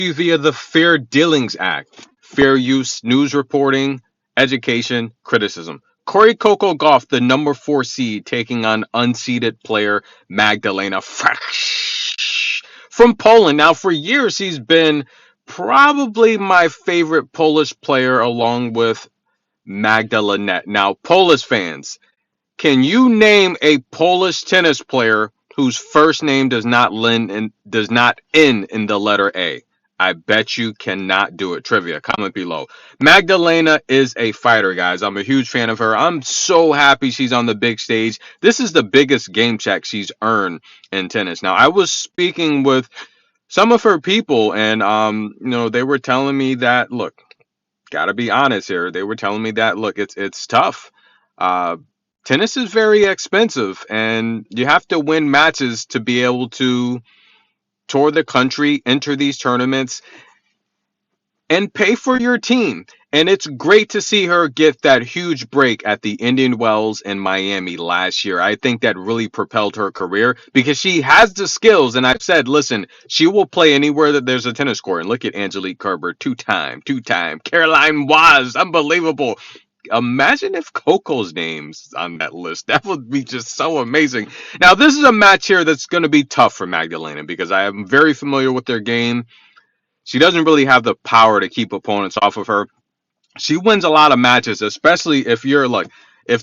you via the Fair Dealings Act. Fair use, news reporting, education, criticism. Corey Coco Gauff, the number 4 seed, taking on unseeded player Magdalena Frech from Poland. Now, for years, he's been probably my favorite Polish player along with Magdalena. Now, Polish fans, can you name a Polish tennis player whose first name does not end in the letter A? I bet you cannot do it. Trivia, comment below. Magdalena is a fighter, guys. I'm a huge fan of her. I'm so happy she's on the big stage. This is the biggest game check she's earned in tennis. Now, I was speaking with some of her people, and they were telling me that, look, gotta be honest here. They were telling me that, look, it's tough. Uh, Tennis is very expensive, and you have to win matches to be able to tour the country, enter these tournaments, and pay for your team. And it's great to see her get that huge break at the Indian Wells in Miami last year. I think that really propelled her career because she has the skills. And I've said, listen, she will play anywhere that there's a tennis court. And look at Angelique Kerber, two-time. Caroline Waz, unbelievable. Imagine if Coco's name's on that list. That would be just so amazing. Now, this is a match here that's going to be tough for Magdalena because I am very familiar with their game. She doesn't really have the power to keep opponents off of her. She wins a lot of matches, especially if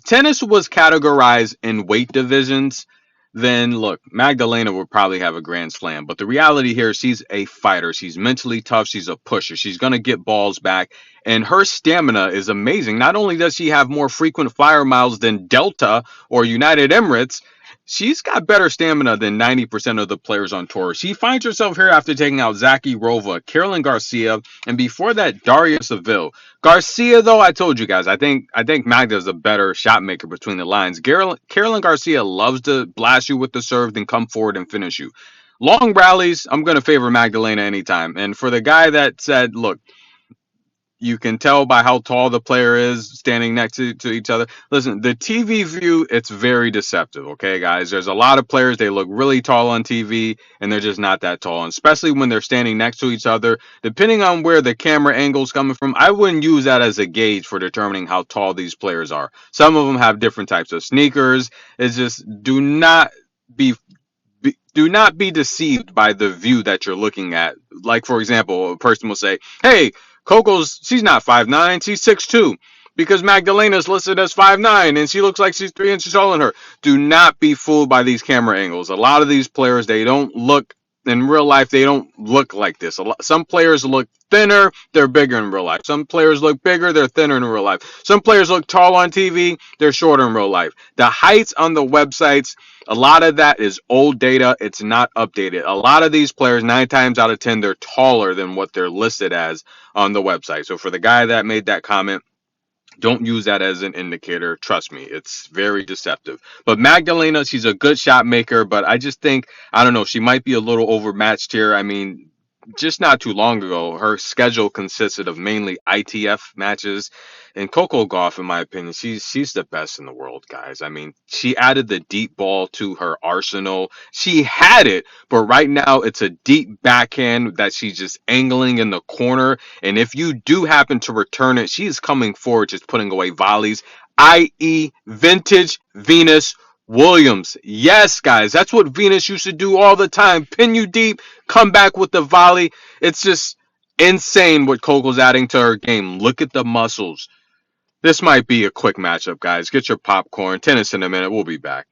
tennis was categorized in weight divisions, then look, Magdalena would probably have a grand slam. But the reality here, she's a fighter. She's mentally tough. She's a pusher. She's going to get balls back. And her stamina is amazing. Not only does she have more frequent flyer miles than Delta or United Emirates, she's got better stamina than 90% of the players on tour. She finds herself here after taking out Zaki Rova, Carolyn Garcia, and before that, Daria Seville. Garcia, though, I told you guys, I think Magda's a better shot maker between the lines. Carolyn Garcia loves to blast you with the serve, then come forward and finish you. Long rallies, I'm going to favor Magdalena anytime. And for the guy that said, look, you can tell by how tall the player is standing next to each other. Listen, the TV view, it's very deceptive, okay, guys? There's a lot of players, they look really tall on TV, and they're just not that tall. And especially when they're standing next to each other, depending on where the camera angle's coming from, I wouldn't use that as a gauge for determining how tall these players are. Some of them have different types of sneakers. It's just do not be deceived by the view that you're looking at. Like, for example, a person will say, hey, she's not 5'9", she's 6'2", because Magdalena's listed as 5'9", and she looks like she's 3 inches taller than her. Do not be fooled by these camera angles. A lot of these players, they don't look, in real life, they don't look like this. Some players look thinner, they're bigger in real life. Some players look bigger, they're thinner in real life. Some players look tall on TV, they're shorter in real life. The heights on the websites, a lot of that is old data. It's not updated. A lot of these players, 9 times out of 10, they're taller than what they're listed as on the website. So for the guy that made that comment, don't use that as an indicator. Trust me, it's very deceptive. But Magdalena, she's a good shot maker, but I just think, I don't know, she might be a little overmatched here. I mean, just not too long ago, her schedule consisted of mainly ITF matches. And Coco Gauff, in my opinion, she's the best in the world, guys. I mean, she added the deep ball to her arsenal. She had it, but right now it's a deep backhand that she's just angling in the corner. And if you do happen to return it, she is coming forward, just putting away volleys, i.e. vintage Venus Williams. Yes, guys, that's what Venus used to do all the time. Pin you deep, come back with the volley. It's just insane what Coco's adding to her game. Look at the muscles. This might be a quick matchup, guys. Get your popcorn. Tennis in a minute. We'll be back.